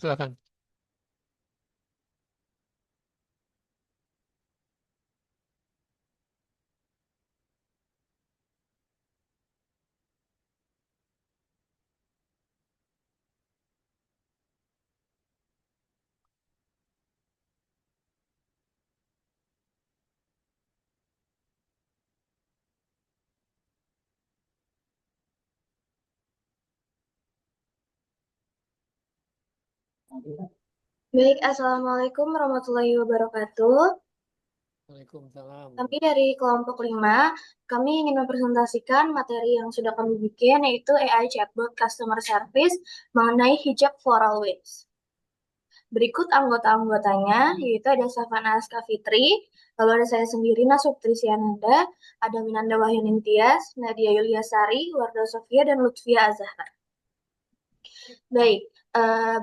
silakan. Baik, Assalamualaikum warahmatullahi wabarakatuh. Waalaikumsalam. Kami dari kelompok 5, kami ingin mempresentasikan materi yang sudah kami bikin, yaitu AI Chatbot Customer Service mengenai hijab floral wings. Berikut anggota-anggotanya, yaitu ada Safana Aska Fitri, lalu ada saya sendiri, Nasub Tristiananda, ada Minanda Wahyuning Tias, Nadia Yuliasari, Wardah Sofia, dan Lutfia Azhar. Baik,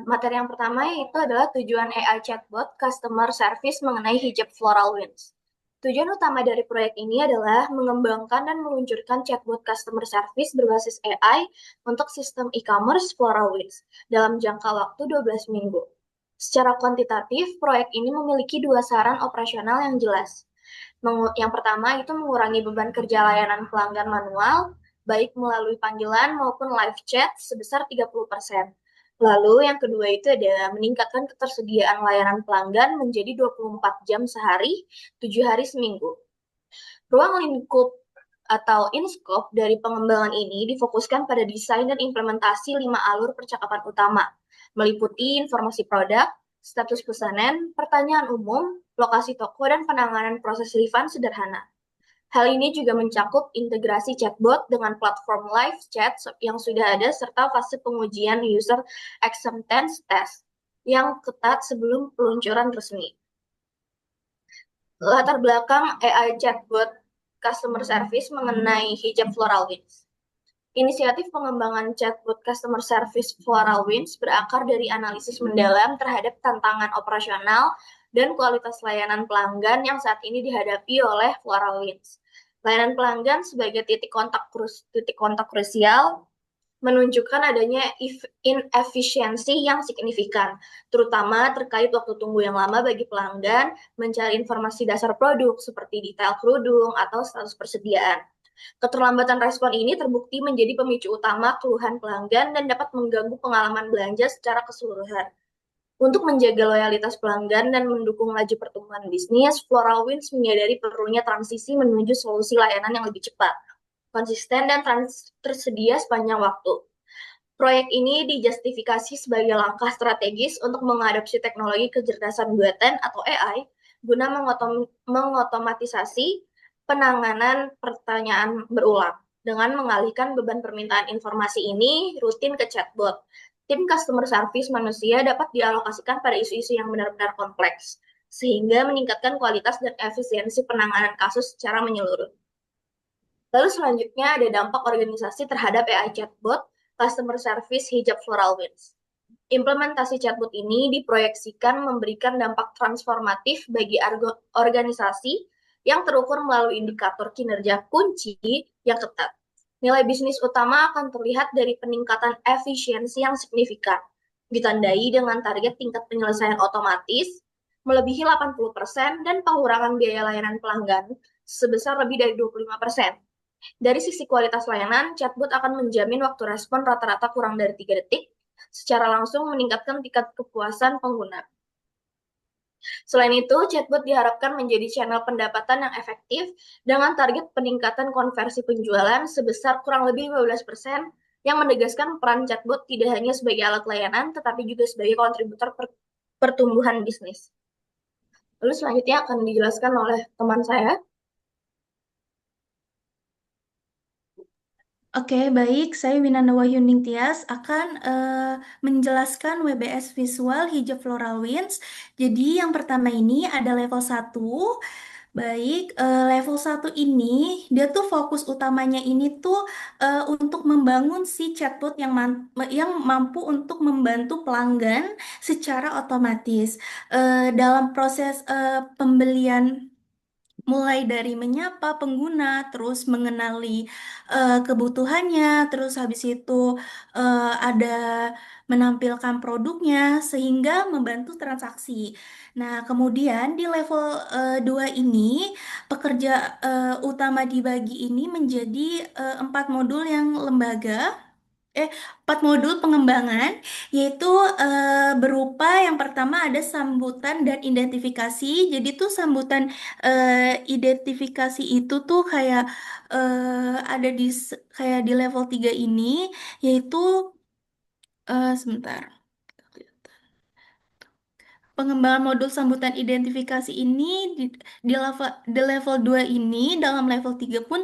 materi yang pertama itu adalah tujuan AI chatbot customer service mengenai hijab floral wins. Tujuan utama dari proyek ini adalah mengembangkan dan meluncurkan chatbot customer service berbasis AI untuk sistem e-commerce floral wins dalam jangka waktu 12 minggu. Secara kuantitatif, proyek ini memiliki dua saran operasional yang jelas. Yang pertama itu mengurangi beban kerja layanan pelanggan manual, baik melalui panggilan maupun live chat sebesar 30%. Lalu yang kedua itu ada meningkatkan ketersediaan layanan pelanggan menjadi 24 jam sehari, 7 hari seminggu. Ruang lingkup atau in-scope dari pengembangan ini difokuskan pada desain dan implementasi 5 alur percakapan utama, meliputi informasi produk, status pesanan, pertanyaan umum, lokasi toko, dan penanganan proses refund sederhana. Hal ini juga mencakup integrasi chatbot dengan platform live chat yang sudah ada serta fase pengujian user acceptance test yang ketat sebelum peluncuran resmi. Latar belakang AI chatbot customer service mengenai hijab floral wins. Inisiatif pengembangan chatbot customer service Floral Winds berakar dari analisis mendalam terhadap tantangan operasional dan kualitas layanan pelanggan yang saat ini dihadapi oleh Floral Winds. Layanan pelanggan sebagai titik kontak krusial menunjukkan adanya inefisiensi yang signifikan, terutama terkait waktu tunggu yang lama bagi pelanggan mencari informasi dasar produk seperti detail kerudung atau status persediaan. Keterlambatan respon ini terbukti menjadi pemicu utama keluhan pelanggan dan dapat mengganggu pengalaman belanja secara keseluruhan. Untuk menjaga loyalitas pelanggan dan mendukung laju pertumbuhan bisnis, FloralWinds menyadari perlunya transisi menuju solusi layanan yang lebih cepat, konsisten, dan tersedia sepanjang waktu. Proyek ini dijustifikasi sebagai langkah strategis untuk mengadopsi teknologi kecerdasan buatan atau AI guna mengotomatisasi penanganan pertanyaan berulang. Dengan mengalihkan beban permintaan informasi ini rutin ke chatbot, tim customer service manusia dapat dialokasikan pada isu-isu yang benar-benar kompleks, sehingga meningkatkan kualitas dan efisiensi penanganan kasus secara menyeluruh. Lalu selanjutnya ada dampak organisasi terhadap AI chatbot customer service hijab floral wins. Implementasi chatbot ini diproyeksikan memberikan dampak transformatif bagi organisasi yang terukur melalui indikator kinerja kunci yang ketat. Nilai bisnis utama akan terlihat dari peningkatan efisiensi yang signifikan, ditandai dengan target tingkat penyelesaian otomatis melebihi 80% dan pengurangan biaya layanan pelanggan sebesar lebih dari 25%. Dari sisi kualitas layanan, chatbot akan menjamin waktu respon rata-rata kurang dari 3 detik, secara langsung meningkatkan tingkat kepuasan pengguna. Selain itu, chatbot diharapkan menjadi channel pendapatan yang efektif dengan target peningkatan konversi penjualan sebesar kurang lebih 15%, yang menegaskan peran chatbot tidak hanya sebagai alat layanan, tetapi juga sebagai kontributor pertumbuhan bisnis. Lalu selanjutnya akan dijelaskan oleh teman saya. Oke, baik. Saya Winanda Wahyuning Tias akan menjelaskan WBS visual hijab floral winds. Jadi yang pertama ini ada level 1. Baik, level 1 ini dia tuh fokus utamanya ini tuh untuk membangun si chatbot yang mampu untuk membantu pelanggan secara otomatis dalam proses pembelian mulai dari menyapa pengguna, terus mengenali kebutuhannya, terus habis itu ada menampilkan produknya sehingga membantu transaksi. Nah, kemudian di level 2 ini pekerja utama dibagi ini menjadi 4 modul yang lembaga. eh 4 modul pengembangan, yaitu berupa yang pertama ada sambutan dan identifikasi. Jadi tuh sambutan identifikasi itu tuh kayak ada kayak di level 3 ini, yaitu sebentar. Pengembangan modul sambutan identifikasi ini di level 2 ini, dalam level 3 pun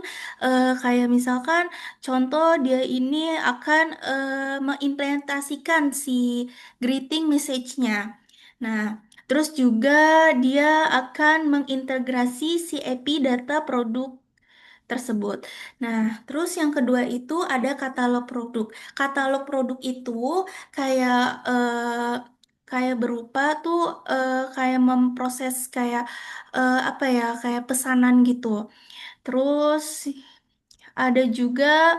kayak misalkan contoh dia ini akan mengimplementasikan si greeting message-nya. Nah, terus juga dia akan mengintegrasi si API data produk tersebut. Nah, terus yang kedua itu ada katalog produk. Katalog produk itu kayak kayak berupa tuh kayak memproses kayak apa ya, kayak pesanan gitu. Terus ada juga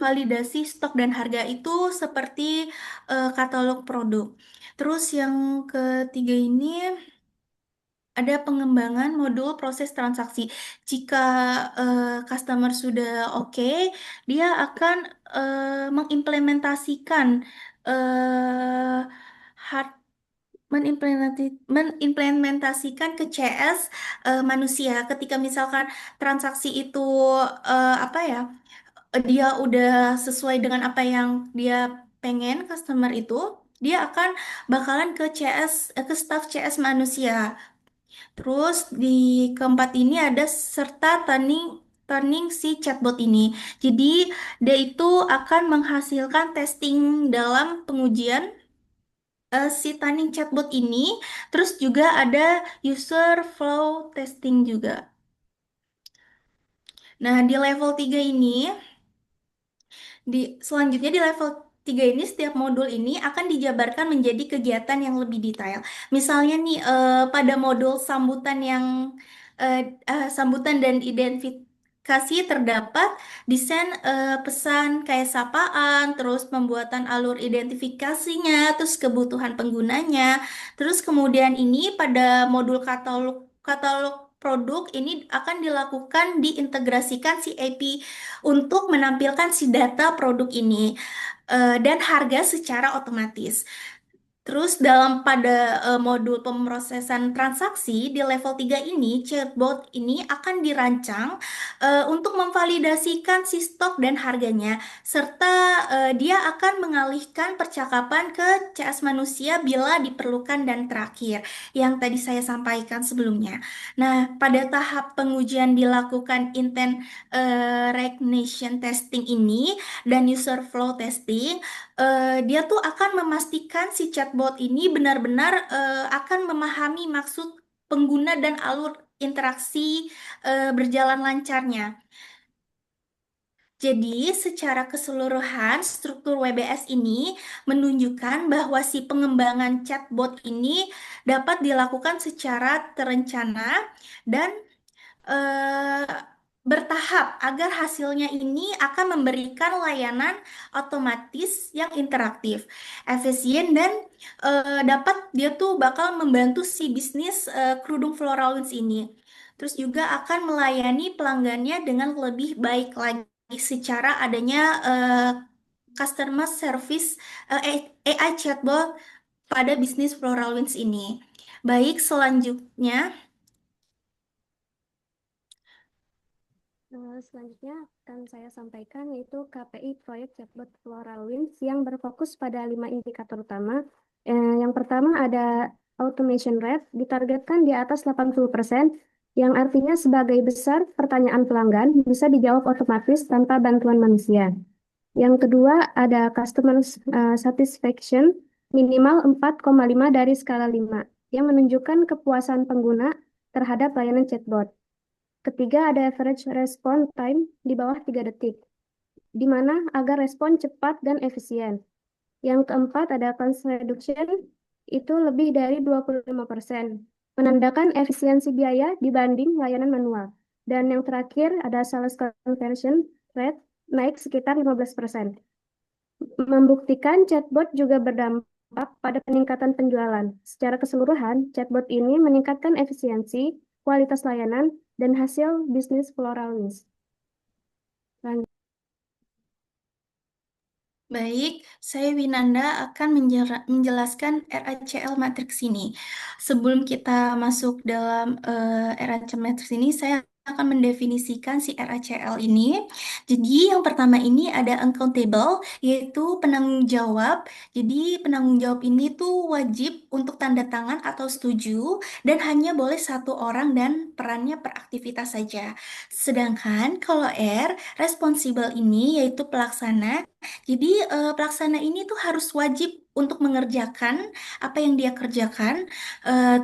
validasi stok dan harga itu seperti katalog produk. Terus yang ketiga ini ada pengembangan modul proses transaksi. Jika customer sudah oke, dia akan mengimplementasikan eh, hard mengimplementasikan ke CS manusia. Ketika misalkan transaksi itu apa ya, dia udah sesuai dengan apa yang dia pengen customer itu, dia akan bakalan ke CS ke staff CS manusia. Terus di keempat ini ada serta turning turning si chatbot ini. Jadi dia itu akan menghasilkan testing dalam pengujian si turning chatbot ini. Terus juga ada user flow testing juga. Nah, di level 3 ini selanjutnya di level 3 ini setiap modul ini akan dijabarkan menjadi kegiatan yang lebih detail. Misalnya nih pada modul sambutan dan identifikasi terdapat desain pesan kayak sapaan, terus pembuatan alur identifikasinya, terus kebutuhan penggunanya. Terus kemudian ini pada modul katalog katalog produk ini akan dilakukan diintegrasikan si API untuk menampilkan si data produk ini dan harga secara otomatis. Terus pada modul pemrosesan transaksi di level 3 ini, chatbot ini akan dirancang untuk memvalidasikan si stok dan harganya, serta dia akan mengalihkan percakapan ke CS manusia bila diperlukan dan terakhir, yang tadi saya sampaikan sebelumnya. Nah, pada tahap pengujian dilakukan intent recognition testing ini dan user flow testing, dia tuh akan memastikan si chatbot ini benar-benar akan memahami maksud pengguna dan alur interaksi berjalan lancarnya. Jadi, secara keseluruhan, struktur WBS ini menunjukkan bahwa si pengembangan chatbot ini dapat dilakukan secara terencana dan eh, bertahap agar hasilnya ini akan memberikan layanan otomatis yang interaktif, efisien dan dapat dia tuh bakal membantu si bisnis kerudung Floral Winds ini. Terus juga akan melayani pelanggannya dengan lebih baik lagi secara adanya customer service AI chatbot pada bisnis Floral Winds ini. Baik, selanjutnya. Selanjutnya akan saya sampaikan yaitu KPI proyek chatbot Floral Winds yang berfokus pada 5 indikator utama. Yang pertama ada automation rate ditargetkan di atas 80%, yang artinya sebagai besar pertanyaan pelanggan bisa dijawab otomatis tanpa bantuan manusia. Yang kedua ada customer satisfaction minimal 4,5 dari skala 5, yang menunjukkan kepuasan pengguna terhadap layanan chatbot. Ketiga, ada average response time di bawah 3 detik, di mana agar respon cepat dan efisien. Yang keempat, ada cost reduction itu lebih dari 25%. menandakan efisiensi biaya dibanding layanan manual. Dan yang terakhir ada sales conversion rate naik sekitar 15%. Membuktikan chatbot juga berdampak pada peningkatan penjualan. Secara keseluruhan, chatbot ini meningkatkan efisiensi, kualitas layanan, dan hasil bisnis Floralwins. Lanjut. Baik, saya Winanda akan menjelaskan RACL matriks ini. Sebelum kita masuk dalam RACL matriks ini, saya akan mendefinisikan si RACL ini. Jadi yang pertama ini ada accountable, yaitu penanggung jawab. Jadi penanggung jawab ini tuh wajib untuk tanda tangan atau setuju, dan hanya boleh satu orang dan perannya per aktivitas saja. Sedangkan kalau R, responsible ini yaitu pelaksana. Jadi pelaksana ini tuh harus wajib untuk mengerjakan apa yang dia kerjakan.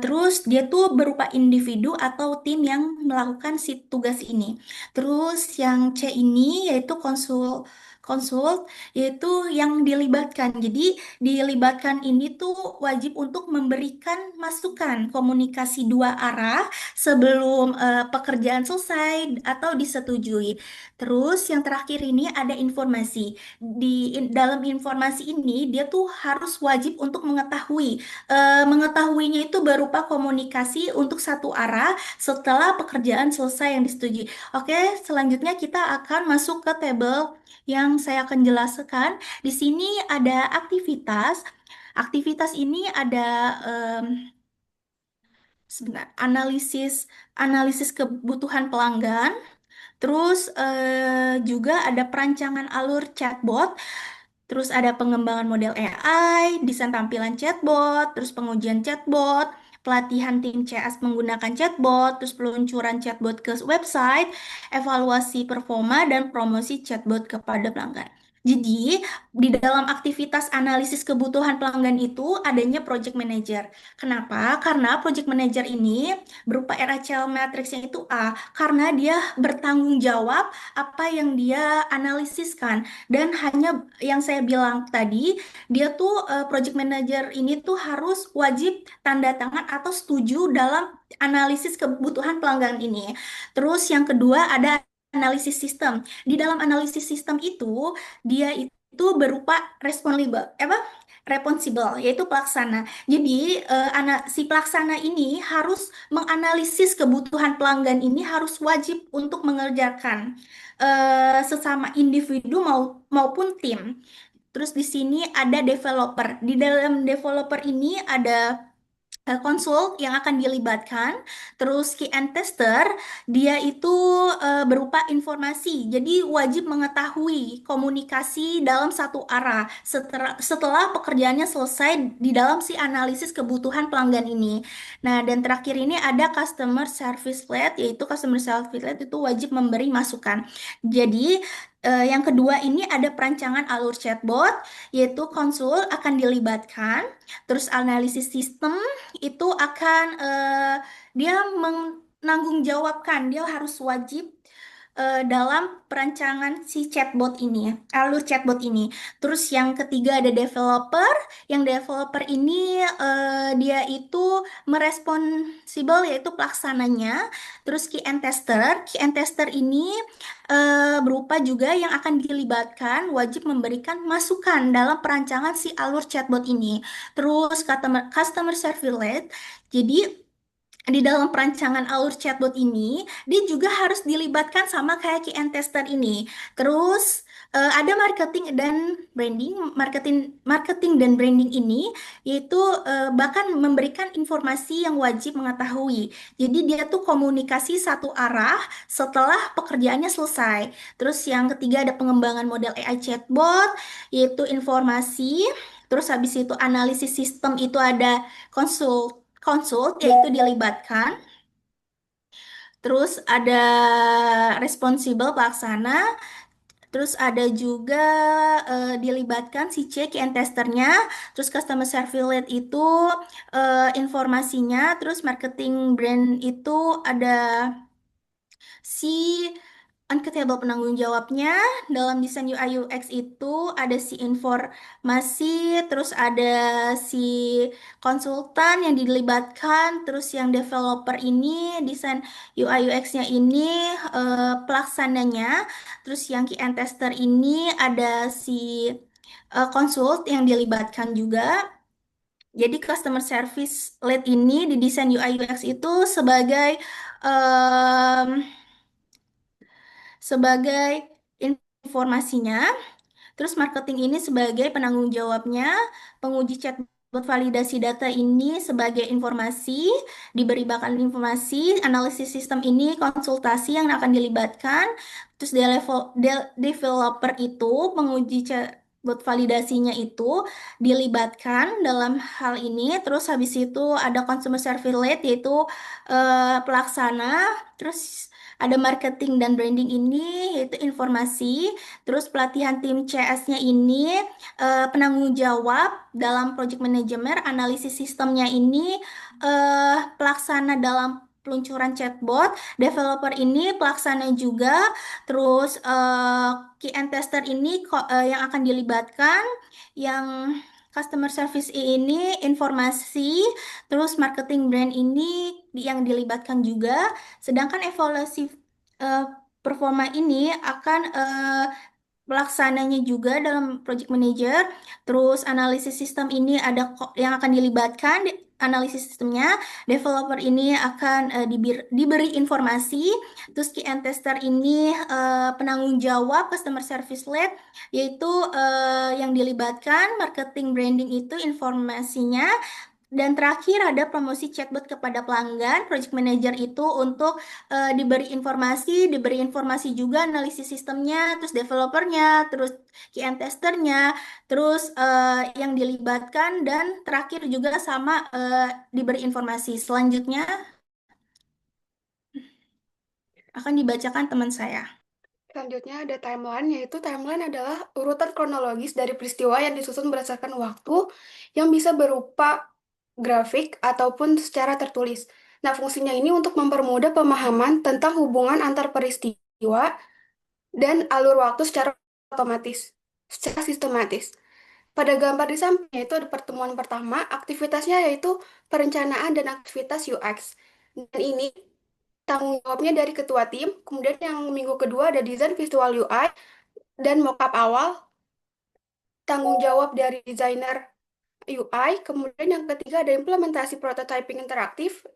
Terus dia tuh berupa individu atau tim yang melakukan si tugas ini. Terus yang C ini yaitu konsul yaitu yang dilibatkan. Jadi dilibatkan ini tuh wajib untuk memberikan masukan komunikasi dua arah sebelum pekerjaan selesai atau disetujui. Terus yang terakhir ini ada informasi. Dalam informasi ini dia tuh harus wajib untuk mengetahui. Mengetahuinya itu berupa komunikasi untuk satu arah setelah pekerjaan selesai yang disetujui. Oke, selanjutnya kita akan masuk ke tabel yang saya akan jelaskan. Di sini ada aktivitas. Aktivitas ini ada sebentar, analisis kebutuhan pelanggan. Terus juga ada perancangan alur chatbot, terus ada pengembangan model AI, desain tampilan chatbot, terus pengujian chatbot, pelatihan tim CS menggunakan chatbot, terus peluncuran chatbot ke website, evaluasi performa, dan promosi chatbot kepada pelanggan. Jadi, di dalam aktivitas analisis kebutuhan pelanggan itu adanya project manager. Kenapa? Karena project manager ini berupa RHCL matriksnya itu A, karena dia bertanggung jawab apa yang dia analisiskan. Dan hanya yang saya bilang tadi, dia tuh project manager ini tuh harus wajib tanda tangan atau setuju dalam analisis kebutuhan pelanggan ini. Terus yang kedua ada analisis sistem. Di dalam analisis sistem itu, dia itu berupa responsible, yaitu pelaksana. Jadi si pelaksana ini harus menganalisis kebutuhan pelanggan ini harus wajib untuk mengerjakan sesama individu maupun tim. Terus di sini ada developer. Di dalam developer ini ada konsul yang akan dilibatkan, terus key and tester, dia itu berupa informasi, jadi wajib mengetahui komunikasi dalam satu arah setelah pekerjaannya selesai di dalam si analisis kebutuhan pelanggan ini. Nah, dan terakhir ini ada customer service lead, yaitu customer service lead itu wajib memberi masukan. Jadi, yang kedua ini ada perancangan alur chatbot, yaitu konsul akan dilibatkan, terus analisis sistem, itu akan dia menanggung jawabkan, dia harus wajib dalam perancangan si chatbot ini, alur chatbot ini. Terus yang ketiga ada developer, yang developer ini dia itu meresponsibel yaitu pelaksananya. Terus key and tester ini berupa juga yang akan dilibatkan, wajib memberikan masukan dalam perancangan si alur chatbot ini. Terus customer service lead, jadi di dalam perancangan alur chatbot ini, dia juga harus dilibatkan sama kayak KN tester ini. Terus ada marketing dan branding ini, yaitu bahkan memberikan informasi yang wajib mengetahui. Jadi dia tuh komunikasi satu arah setelah pekerjaannya selesai. Terus yang ketiga ada pengembangan model AI chatbot, yaitu informasi. Terus habis itu analisis sistem itu ada konsult yaitu dilibatkan. Terus ada responsible pelaksana. Terus ada juga dilibatkan si check and testernya. Terus customer service lead itu informasinya. Terus marketing brand itu ada si uncountable penanggung jawabnya. Dalam desain UI UX itu ada si informasi, terus ada si konsultan yang dilibatkan, terus yang developer ini, desain UI UX-nya ini pelaksananya, terus yang QA tester ini ada si konsult yang dilibatkan juga. Jadi customer service lead ini di desain UI UX itu sebagai em, sebagai informasinya, terus marketing ini sebagai penanggung jawabnya, penguji chatbot validasi data ini sebagai informasi, diberi bakan informasi, analisis sistem ini konsultasi yang akan dilibatkan, terus developer itu penguji chatbot validasinya itu dilibatkan dalam hal ini, terus habis itu ada consumer service lead yaitu pelaksana, terus ada marketing dan branding ini yaitu informasi. Terus pelatihan tim CS-nya ini penanggung jawab dalam project manajemen, analisis sistemnya ini pelaksana dalam peluncuran chatbot, developer ini pelaksana juga, terus QA tester ini yang akan dilibatkan, yang customer service ini informasi, terus marketing brand ini yang dilibatkan juga, sedangkan evaluasi eh, performa ini akan pelaksananya juga dalam project manager, terus analisis sistem ini ada yang akan dilibatkan, analisis sistemnya, developer ini akan diberi informasi, terus QA tester ini penanggung jawab customer service lead, yaitu yang dilibatkan, marketing branding itu informasinya, dan terakhir ada promosi chatbot kepada pelanggan, project manager itu untuk diberi informasi juga analisis sistemnya, terus developernya, terus QA testernya, terus yang dilibatkan, dan terakhir juga sama diberi informasi. Selanjutnya akan dibacakan teman saya. Selanjutnya ada timeline, yaitu timeline adalah urutan kronologis dari peristiwa yang disusun berdasarkan waktu yang bisa berupa grafik ataupun secara tertulis. Nah, fungsinya ini untuk mempermudah pemahaman tentang hubungan antar peristiwa dan alur waktu secara secara sistematis. Pada gambar di sampingnya itu ada pertemuan pertama, aktivitasnya yaitu perencanaan dan aktivitas UX. Dan ini tanggung jawabnya dari ketua tim, kemudian yang minggu kedua ada desain visual UI dan mockup awal, tanggung jawab dari desainer UI, kemudian yang ketiga ada implementasi prototyping interaktif,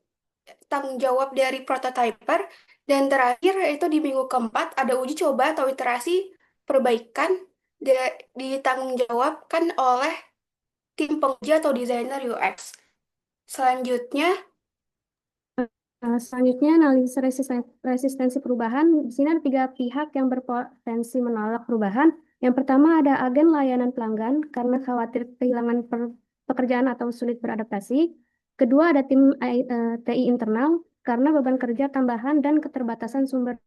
tanggung jawab dari prototyper, dan terakhir yaitu di minggu keempat ada uji coba atau iterasi perbaikan ditanggung jawabkan oleh tim penguji atau desainer UX. Selanjutnya, Selanjutnya, analisis resistensi perubahan. Di sini ada 3 pihak yang berpotensi menolak perubahan. Yang pertama ada agen layanan pelanggan karena khawatir kehilangan pekerjaan atau sulit beradaptasi. Kedua ada tim TI internal karena beban kerja tambahan dan keterbatasan sumber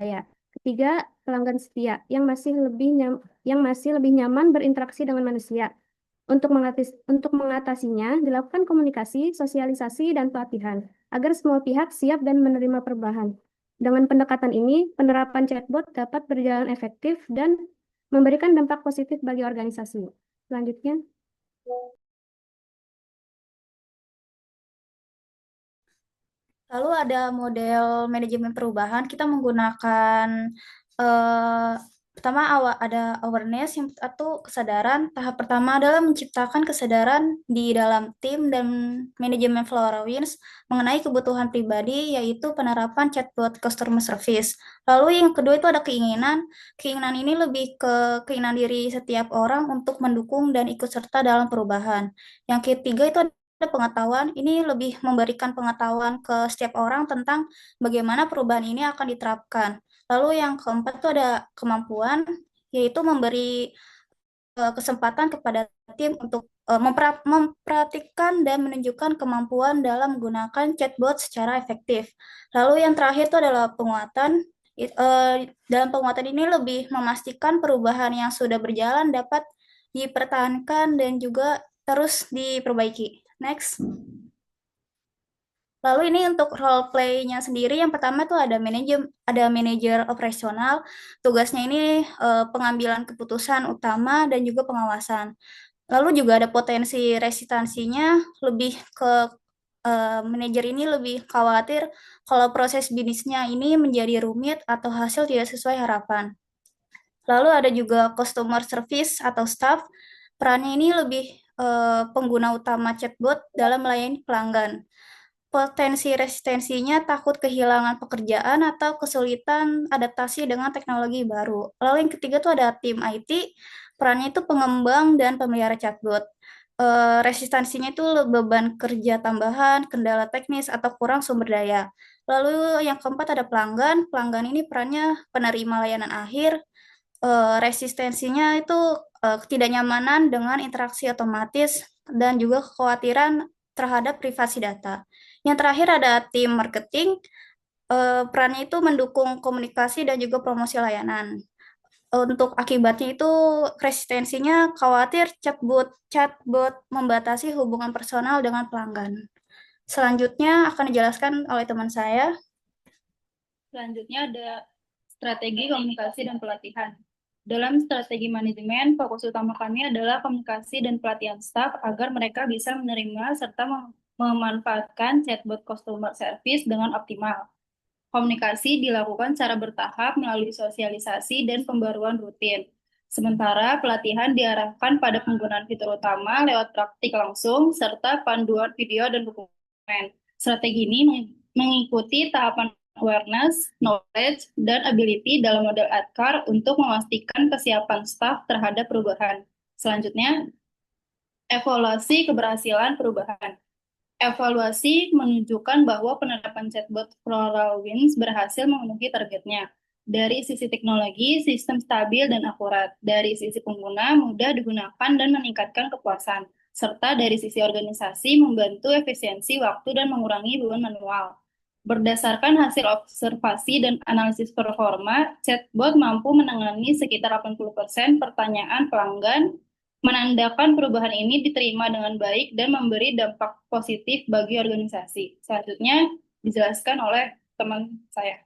daya. Ketiga, pelanggan setia yang masih lebih nyaman berinteraksi dengan manusia. Untuk mengatasinya, dilakukan komunikasi, sosialisasi, dan pelatihan agar semua pihak siap dan menerima perubahan. Dengan pendekatan ini, penerapan chatbot dapat berjalan efektif dan memberikan dampak positif bagi organisasi. Selanjutnya, Lalu ada model manajemen perubahan, kita menggunakan pertama ada awareness atau kesadaran. Tahap pertama adalah menciptakan kesadaran di dalam tim dan manajemen FloraWinds mengenai kebutuhan pribadi, yaitu penerapan chatbot customer service. Lalu yang kedua itu ada keinginan. Keinginan ini lebih ke keinginan diri setiap orang untuk mendukung dan ikut serta dalam perubahan. Yang ketiga itu ada pengetahuan, ini lebih memberikan pengetahuan ke setiap orang tentang bagaimana perubahan ini akan diterapkan. Lalu yang keempat itu ada kemampuan, yaitu memberi kesempatan kepada tim untuk mempraktikkan dan menunjukkan kemampuan dalam menggunakan chatbot secara efektif. Lalu yang terakhir itu adalah penguatan. Dalam penguatan ini lebih memastikan perubahan yang sudah berjalan dapat dipertahankan dan juga terus diperbaiki. Next. Lalu ini untuk role play-nya sendiri, yang pertama tuh ada manajer operasional. Tugasnya ini pengambilan keputusan utama dan juga pengawasan. Lalu juga ada potensi resistansinya, lebih ke manajer ini lebih khawatir kalau proses bisnisnya ini menjadi rumit atau hasil tidak sesuai harapan. Lalu ada juga customer service atau staff. Perannya ini lebih pengguna utama chatbot dalam melayani pelanggan. Potensi resistensinya takut kehilangan pekerjaan atau kesulitan adaptasi dengan teknologi baru. Lalu yang ketiga tuh ada tim IT, perannya itu pengembang dan pemelihara chatbot. Resistensinya itu beban kerja tambahan, kendala teknis, atau kurang sumber daya. Lalu yang keempat ada pelanggan. Pelanggan ini perannya penerima layanan akhir. Resistensinya itu ketidaknyamanan dengan interaksi otomatis dan juga kekhawatiran terhadap privasi data. Yang terakhir ada tim marketing, perannya itu mendukung komunikasi dan juga promosi layanan. Untuk akibatnya itu resistensinya khawatir chatbot membatasi hubungan personal dengan pelanggan. Selanjutnya akan dijelaskan oleh teman saya. Selanjutnya ada strategi komunikasi dan pelatihan. Dalam strategi manajemen, fokus utama kami adalah komunikasi dan pelatihan staf agar mereka bisa menerima serta memanfaatkan chatbot customer service dengan optimal. Komunikasi dilakukan secara bertahap melalui sosialisasi dan pembaruan rutin. Sementara pelatihan diarahkan pada penggunaan fitur utama lewat praktik langsung serta panduan video dan dokumen. Strategi ini mengikuti tahapan awareness, knowledge, dan ability dalam model ADKAR untuk memastikan kesiapan staf terhadap perubahan. Selanjutnya, evaluasi keberhasilan perubahan. Evaluasi menunjukkan bahwa penerapan chatbot SolarWinds berhasil memenuhi targetnya. Dari sisi teknologi, sistem stabil dan akurat. Dari sisi pengguna, mudah digunakan dan meningkatkan kepuasan. Serta dari sisi organisasi, membantu efisiensi waktu dan mengurangi beban manual. Berdasarkan hasil observasi dan analisis performa, chatbot mampu menangani sekitar 80% pertanyaan pelanggan, menandakan perubahan ini diterima dengan baik dan memberi dampak positif bagi organisasi. Selanjutnya dijelaskan oleh teman saya.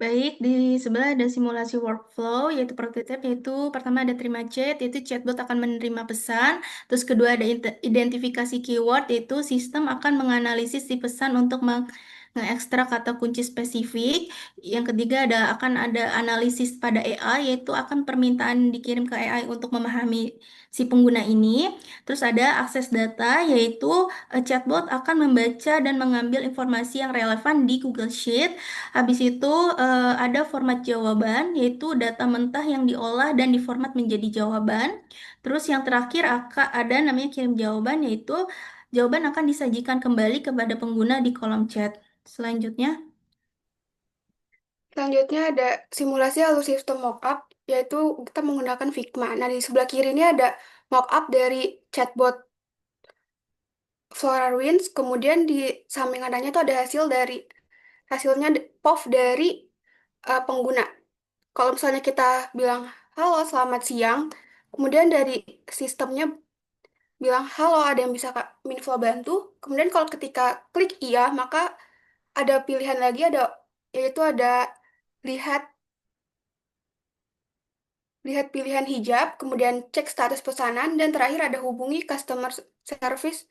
Baik, di sebelah ada simulasi workflow, yaitu prototipe, yaitu pertama ada terima chat, yaitu chatbot akan menerima pesan. Terus kedua ada identifikasi keyword, yaitu sistem akan menganalisis si pesan untuk mengekstrak kata kunci spesifik. Yang ketiga akan ada analisis pada AI, yaitu akan permintaan dikirim ke AI untuk memahami si pengguna ini. Terus ada akses data, yaitu chatbot akan membaca dan mengambil informasi yang relevan di Google Sheet. Habis itu ada format jawaban, yaitu data mentah yang diolah dan diformat menjadi jawaban. Terus yang terakhir ada namanya kirim jawaban, yaitu jawaban akan disajikan kembali kepada pengguna di kolom chat. Selanjutnya Selanjutnya ada simulasi halus sistem mockup, yaitu kita menggunakan Figma. Nah, di sebelah kiri ini ada mockup dari chatbot SolarWinds, kemudian di samping kanannya tuh ada hasilnya POV dari pengguna. Kalau misalnya kita bilang, halo, selamat siang, kemudian dari sistemnya bilang, halo, ada yang bisa Kak Minfo bantu. Kemudian kalau ketika klik iya, maka ada pilihan lagi, yaitu ada lihat lihat pilihan hijab, kemudian cek status pesanan, dan terakhir ada hubungi customer service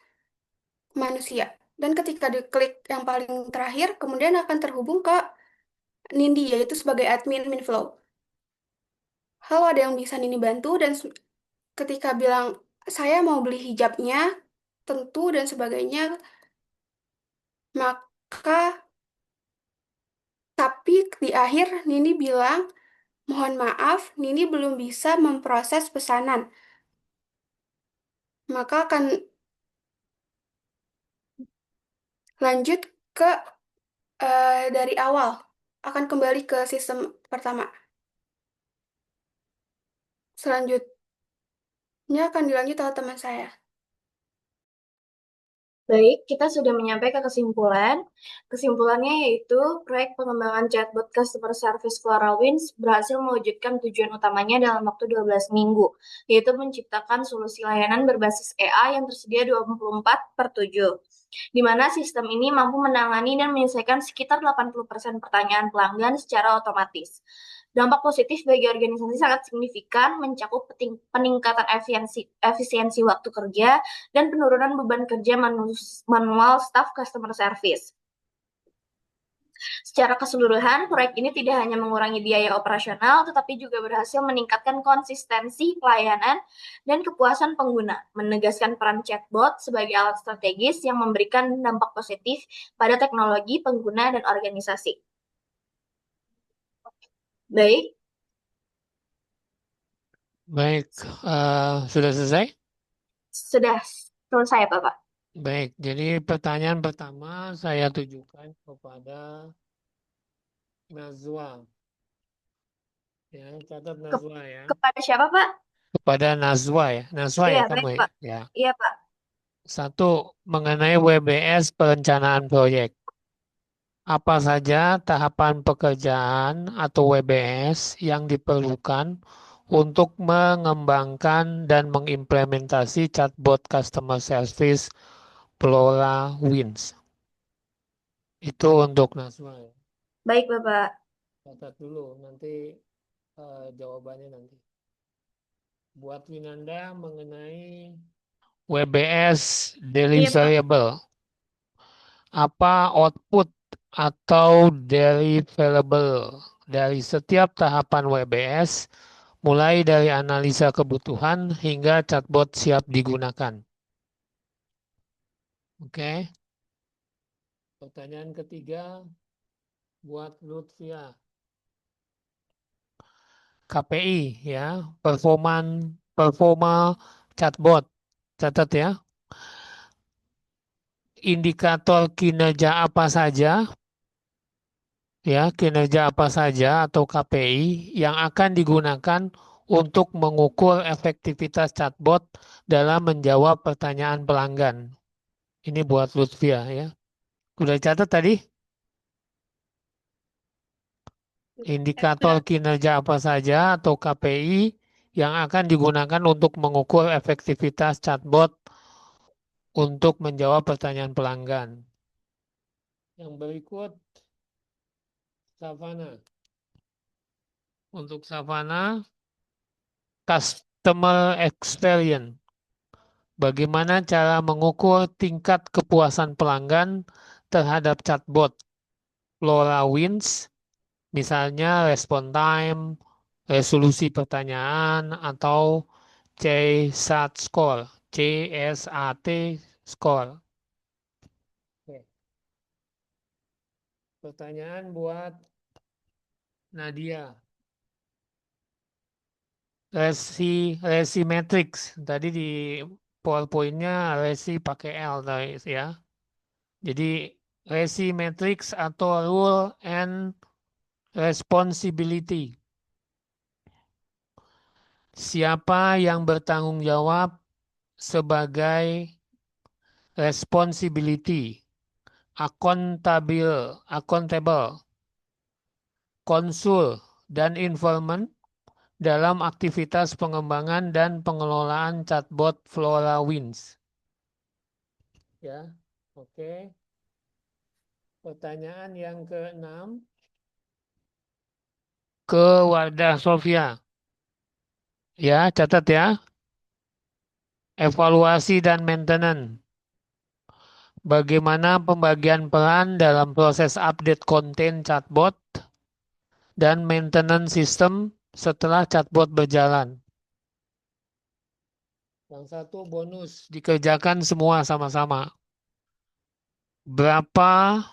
manusia. Dan ketika diklik yang paling terakhir, kemudian akan terhubung ke Nindi, yaitu sebagai admin Minflow. Halo, ada yang bisa Nindi bantu? Dan ketika bilang, saya mau beli hijabnya, tentu, dan sebagainya, maka, tapi di akhir Nindi bilang, mohon maaf, Nindi belum bisa memproses pesanan. Maka akan lanjut ke dari awal, akan kembali ke sistem pertama. Selanjutnya akan dilanjut oleh teman saya. Baik, kita sudah menyampai ke kesimpulan. Kesimpulannya yaitu proyek pengembangan chatbot customer service SolarWinds berhasil mewujudkan tujuan utamanya dalam waktu 12 minggu, yaitu menciptakan solusi layanan berbasis AI yang tersedia 24/7. di mana sistem ini mampu menangani dan menyelesaikan sekitar 80% pertanyaan pelanggan secara otomatis. Dampak positif bagi organisasi sangat signifikan, mencakup peningkatan efisiensi waktu kerja dan penurunan beban kerja manual staf customer service. Secara keseluruhan, proyek ini tidak hanya mengurangi biaya operasional, tetapi juga berhasil meningkatkan konsistensi pelayanan dan kepuasan pengguna, menegaskan peran chatbot sebagai alat strategis yang memberikan dampak positif pada teknologi, pengguna, dan organisasi. Baik, Baik, sudah selesai? sudah selesai, Bapak. Baik, jadi pertanyaan pertama saya tujukan kepada Nazwa. Ya, catat Nazwa ya. Kepada siapa, Pak? Kepada Nazwa ya. Nazwa Iya, ya baik, kamu ya. Pak. Ya. Iya, Pak. Satu, mengenai WBS perencanaan proyek. Apa saja tahapan pekerjaan atau WBS yang diperlukan untuk mengembangkan dan mengimplementasi chatbot customer service FloraWinds? Itu untuk Naswa ya. Baik, Bapak. Catat dulu, nanti jawabannya nanti. Buat Winanda mengenai WBS Iya, Pak. deliverable. Apa output atau deliverable dari setiap tahapan WBS, mulai dari analisa kebutuhan hingga chatbot siap digunakan? Oke. Pertanyaan ketiga buat Lutfia. KPI ya, performa chatbot. Catat ya. Indikator kinerja apa saja ya, kinerja apa saja atau KPI yang akan digunakan untuk mengukur efektivitas chatbot dalam menjawab pertanyaan pelanggan. Ini buat Lutfia ya. Udah catat tadi? Indikator kinerja apa saja atau KPI yang akan digunakan untuk mengukur efektivitas chatbot untuk menjawab pertanyaan pelanggan. Yang berikut, Savana. Untuk Savana, customer experience. Bagaimana cara mengukur tingkat kepuasan pelanggan terhadap chatbot LoRaWinds, misalnya respon time, resolusi pertanyaan, atau CSAT score, CSAT score. Oke. Pertanyaan buat Nadia. Resi matrix. Tadi di PowerPoint-nya resi pakai L tadi ya. Jadi resi matrix atau rule and responsibility. Siapa yang bertanggung jawab sebagai responsibility, accountable, konsul, dan informant dalam aktivitas pengembangan dan pengelolaan chatbot FloraWinds. Ya, oke. Pertanyaan yang keenam ke Wardah Sofia. Ya, catat ya. Evaluasi dan maintenance. Bagaimana pembagian peran dalam proses update konten chatbot dan maintenance sistem setelah chatbot berjalan. Yang satu bonus, dikerjakan semua sama-sama. Berapa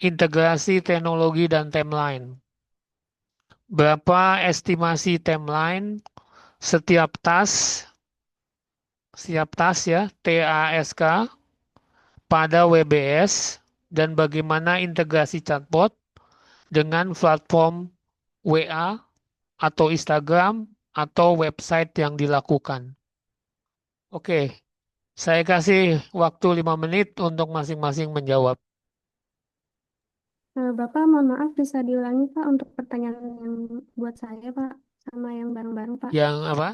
integrasi teknologi dan timeline? Berapa estimasi timeline setiap task ya, TASK pada WBS, dan bagaimana integrasi chatbot dengan platform WA atau Instagram atau website yang dilakukan. Oke, saya kasih waktu 5 menit untuk masing-masing menjawab. Bapak, mohon maaf bisa diulangi Pak untuk pertanyaan yang buat saya Pak, sama yang bareng-bareng Pak. Yang apa?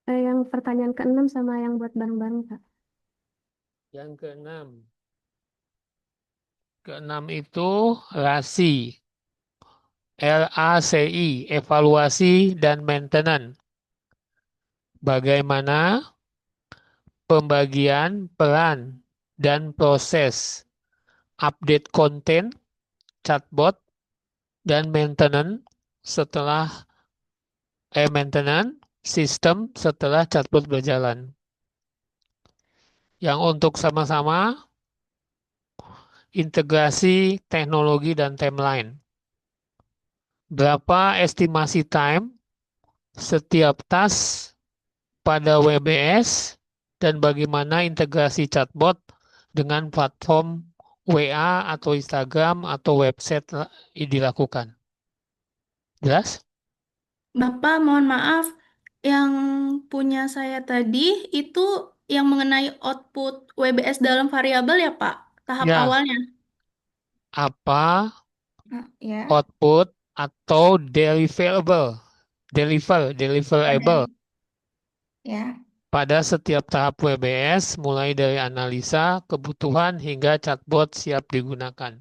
Yang pertanyaan ke-6 sama yang buat bareng-bareng Pak. Yang keenam itu RASI, RACI, evaluasi dan maintenance. Bagaimana pembagian peran dan proses update konten, chatbot, dan maintenance sistem setelah chatbot berjalan. Yang untuk sama-sama integrasi teknologi dan timeline. Berapa estimasi time setiap task pada WBS dan bagaimana integrasi chatbot dengan platform WA atau Instagram atau website dilakukan. Jelas? Bapak, mohon maaf, yang punya saya tadi itu yang mengenai output WBS dalam variabel ya, Pak? Tahap Ya, awalnya. apa Ya, output atau deliverable ya. pada setiap tahap WBS mulai dari analisa kebutuhan hingga chatbot siap digunakan.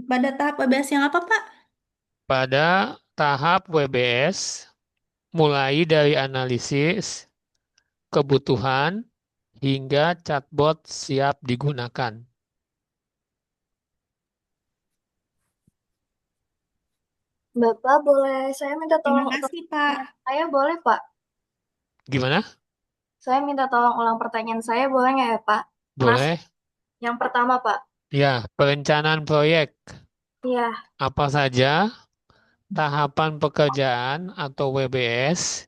Pada tahap WBS yang apa, Pak? Pada tahap WBS mulai dari analisis kebutuhan hingga chatbot siap digunakan. Bapak, boleh saya minta Terima tolong kasih, Pak. saya boleh, Pak? Gimana? Saya minta tolong ulang pertanyaan saya, boleh nggak ya, Pak? Boleh? Yang pertama, Pak. Ya, perencanaan proyek. Iya, Apa saja tahapan pekerjaan atau WBS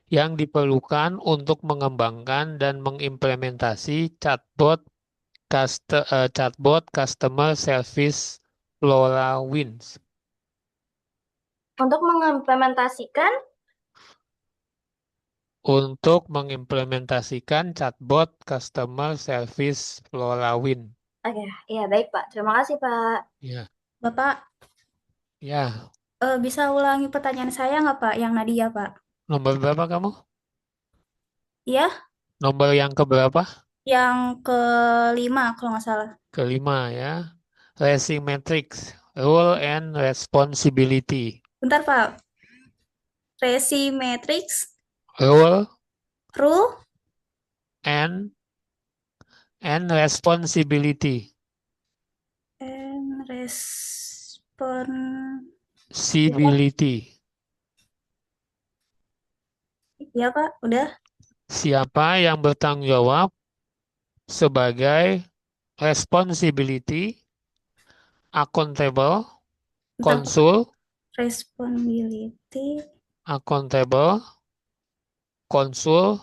yang diperlukan untuk mengembangkan dan mengimplementasi chatbot customer service LoRaWinds. untuk mengimplementasikan, Untuk mengimplementasikan chatbot customer service LoRaWinds. oke, iya baik, Pak. Terima kasih, Pak. Ya, Bapak, ya. bisa ulangi pertanyaan saya nggak, Pak? Yang Nadia, Pak. Nomor berapa kamu? Iya, Nomor yang keberapa? yang kelima kalau nggak salah. Kelima ya. Racing Matrix, Role and Responsibility. Bentar, Pak. Resi matrix, Role rule, and Responsibility. and respon. Civility. Ya, Pak. Udah. Siapa yang bertanggung jawab sebagai responsibility, accountable, Bentar, Pak. konsul, Responsibility. accountable, konsul,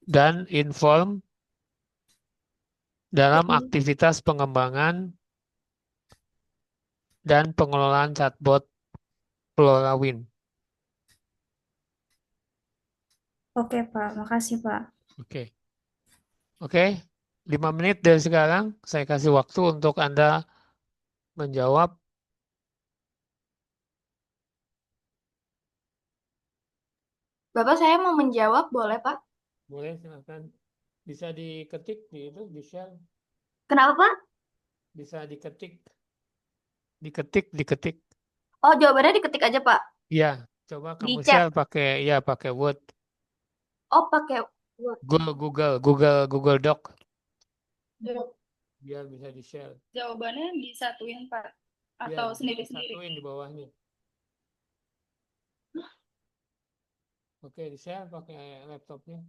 dan inform dalam aktivitas pengembangan dan pengelolaan chatbot LoRaWinds. Oke, Pak. Makasih, Pak. Oke. Oke. 5 menit dari sekarang saya kasih waktu untuk Anda menjawab. Bapak, saya mau menjawab, boleh, Pak? Boleh, silakan. Bisa diketik di share. Kenapa, Pak? Bisa diketik. Diketik. Oh, jawabannya diketik aja, Pak. Iya, coba Di kamu chat. share pakai Word. Oh, pakai Word. Google Doc biar bisa di-share. Jawabannya disatuin, Pak. Iya, Atau sendiri-sendiri. satuin di bawahnya. Oke, di-share pakai laptopnya.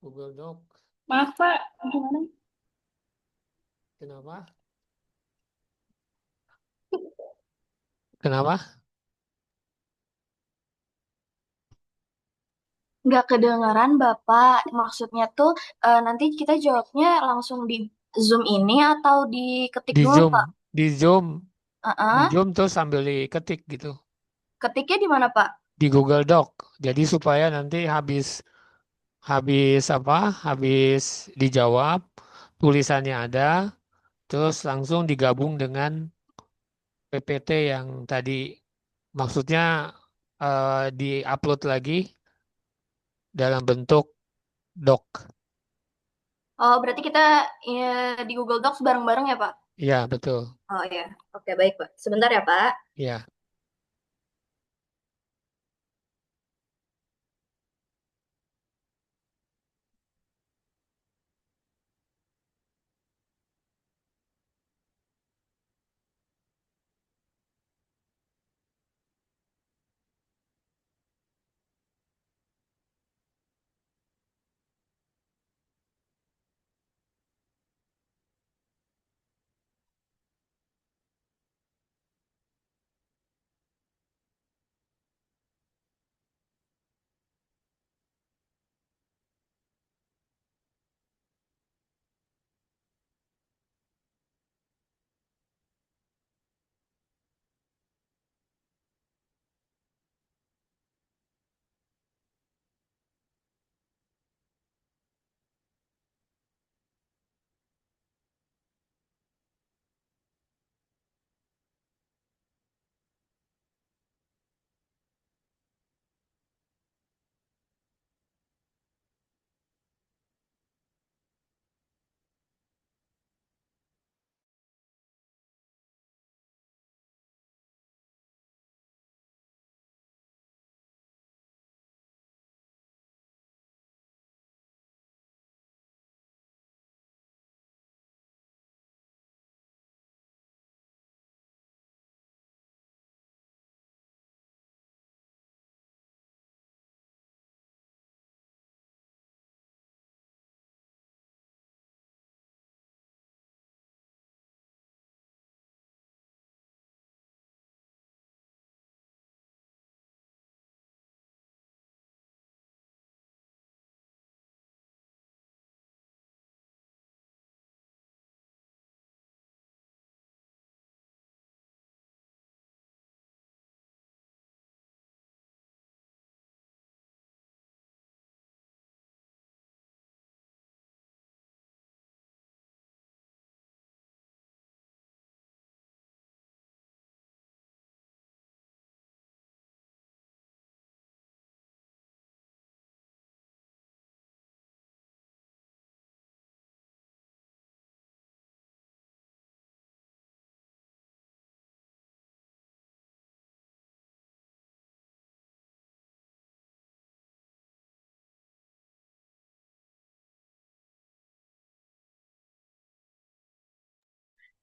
Google Doc. Maaf, Pak. Gimana? Kenapa? Kenapa? Nggak kedengeran, Bapak. Maksudnya tuh nanti kita jawabnya langsung di Zoom ini atau diketik Di dulu, Zoom, Pak? di Zoom, di Heeh. Zoom tuh sambil diketik gitu. Ketiknya di mana, Pak? Di Google Doc. Jadi supaya nanti habis dijawab, tulisannya ada, terus langsung digabung dengan PPT yang tadi, maksudnya di-upload lagi dalam bentuk Doc. Oh, berarti kita ya, di Google Docs bareng-bareng ya, Pak? Iya, betul. Oh ya, oke baik, Pak. Sebentar ya, Pak. Iya.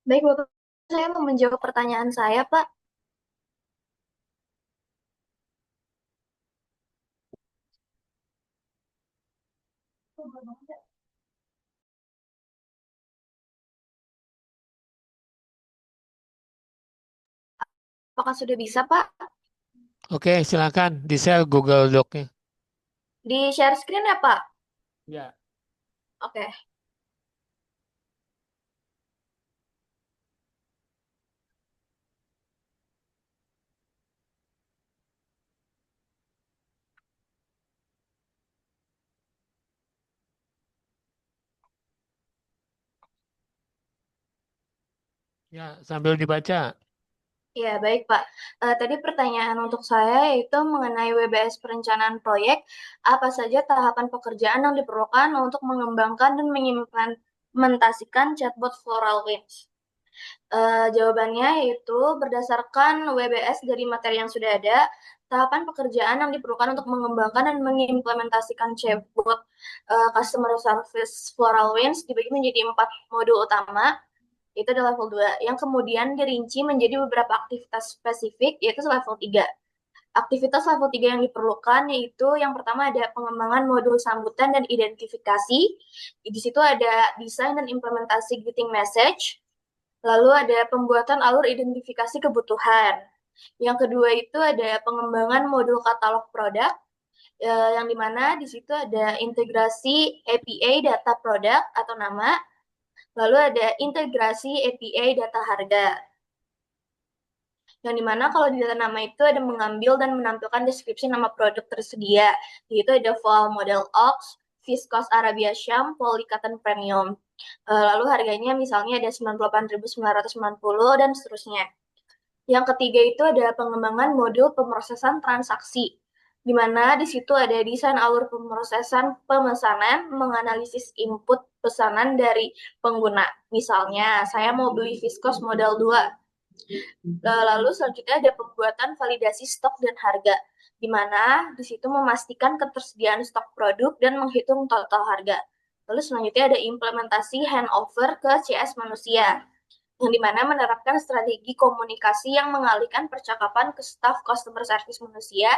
Baik, Bapak. Saya mau menjawab pertanyaan saya, Pak. Apakah sudah bisa, Pak? Oke, silakan di-share Google Doc-nya. Di share screen ya, Pak? Ya. Oke. Ya, sambil dibaca. Ya, baik, Pak. Tadi pertanyaan untuk saya yaitu mengenai WBS perencanaan proyek, apa saja tahapan pekerjaan yang diperlukan untuk mengembangkan dan mengimplementasikan chatbot FloralWinds? Jawabannya yaitu berdasarkan WBS dari materi yang sudah ada, tahapan pekerjaan yang diperlukan untuk mengembangkan dan mengimplementasikan chatbot Customer Service FloralWinds dibagi menjadi 4 modul utama. Itu di level 2, yang kemudian dirinci menjadi beberapa aktivitas spesifik, yaitu level 3. Aktivitas level 3 yang diperlukan yaitu yang pertama ada pengembangan modul sambutan dan identifikasi. Di situ ada desain dan implementasi greeting message. Lalu ada pembuatan alur identifikasi kebutuhan. Yang kedua itu ada pengembangan modul katalog produk, yang dimana di situ ada integrasi API data produk atau nama, lalu ada integrasi API data harga. Yang dimana kalau di data nama itu ada mengambil dan menampilkan deskripsi nama produk tersedia, yaitu ada Voal model Ox, Viscose Arabia Sham, Polycotton Premium. Lalu harganya misalnya ada 98.990 dan seterusnya. Yang ketiga itu ada pengembangan modul pemrosesan transaksi, di mana di situ ada desain alur pemrosesan pemesanan, menganalisis input pesanan dari pengguna. Misalnya, saya mau beli Viskos modal 2. Lalu selanjutnya ada pembuatan validasi stok dan harga, di mana di situ memastikan ketersediaan stok produk dan menghitung total harga. Lalu selanjutnya ada implementasi handover ke CS manusia, yang dimana menerapkan strategi komunikasi yang mengalihkan percakapan ke staf customer service manusia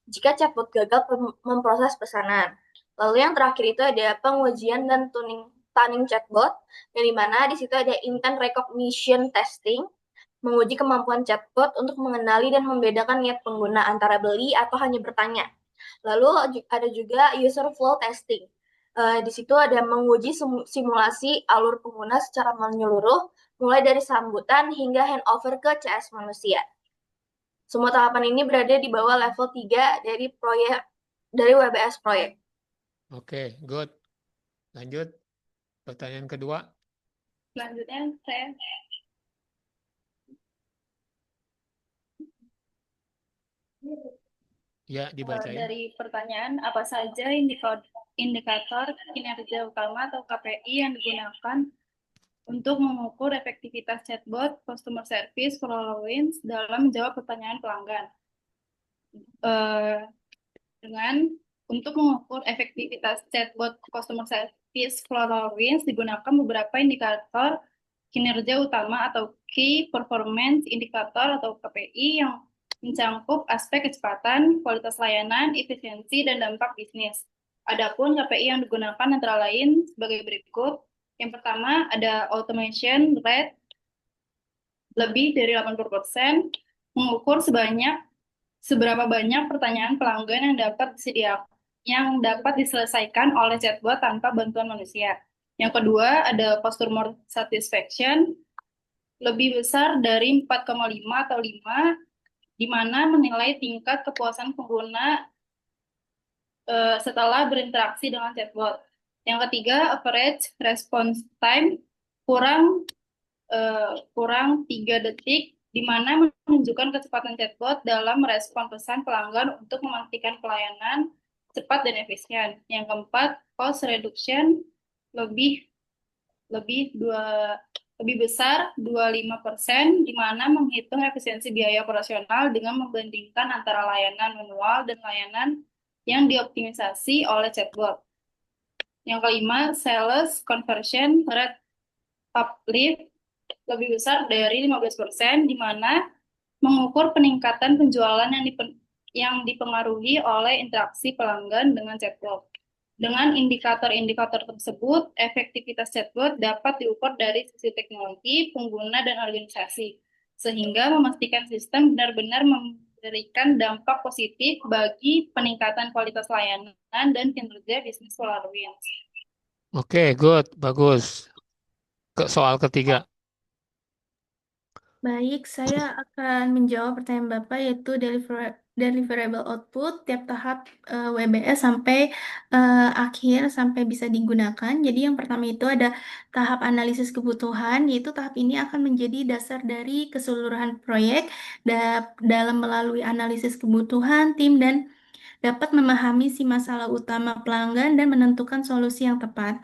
jika chatbot gagal memproses pesanan. Lalu yang terakhir itu ada pengujian dan tuning chatbot, yang dimana di situ ada intent recognition testing, menguji kemampuan chatbot untuk mengenali dan membedakan niat pengguna antara beli atau hanya bertanya. Lalu ada juga user flow testing. Di situ ada menguji simulasi alur pengguna secara menyeluruh, mulai dari sambutan hingga handover ke CS manusia. Semua tahapan ini berada di bawah level 3 dari WBS proyek. Oke, good. Lanjut. Pertanyaan kedua. Selanjutnya saya Ya, dibacain. dari pertanyaan, apa saja indikator kinerja utama atau KPI yang digunakan untuk mengukur efektivitas chatbot customer service SolarWinds dalam menjawab pertanyaan pelanggan. Dengan untuk mengukur efektivitas chatbot customer service SolarWinds digunakan beberapa indikator kinerja utama atau Key Performance Indicator atau KPI yang mencangkup aspek kecepatan, kualitas layanan, efisiensi, dan dampak bisnis. Adapun KPI yang digunakan antara lain sebagai berikut. Yang pertama ada automation rate lebih dari 80%, mengukur seberapa banyak pertanyaan pelanggan yang dapat diselesaikan oleh chatbot tanpa bantuan manusia. Yang kedua ada customer satisfaction lebih besar dari 4,5 atau 5, di mana menilai tingkat kepuasan pengguna setelah berinteraksi dengan chatbot. Yang ketiga, average response time kurang 3 detik, di mana menunjukkan kecepatan chatbot dalam merespon pesan pelanggan untuk memastikan pelayanan cepat dan efisien. Yang keempat, cost reduction lebih besar 25%, di mana menghitung efisiensi biaya operasional dengan membandingkan antara layanan manual dan layanan yang dioptimisasi oleh chatbot. Yang kelima, sales conversion rate uplift lebih besar dari 15%, di mana mengukur peningkatan penjualan yang dipengaruhi oleh interaksi pelanggan dengan chatbot. Dengan indikator-indikator tersebut, efektivitas chatbot dapat diukur dari sisi teknologi, pengguna, dan organisasi, sehingga memastikan sistem benar-benar memberikan dampak positif bagi peningkatan kualitas layanan dan kinerja bisnis SolarWinds. Oke, good. Bagus. Ke soal ketiga. Baik, saya akan menjawab pertanyaan Bapak yaitu deliverable output tiap tahap WBS sampai akhir sampai bisa digunakan. Jadi yang pertama itu ada tahap analisis kebutuhan, yaitu tahap ini akan menjadi dasar dari keseluruhan proyek dalam melalui analisis kebutuhan tim dan dapat memahami si masalah utama pelanggan dan menentukan solusi yang tepat.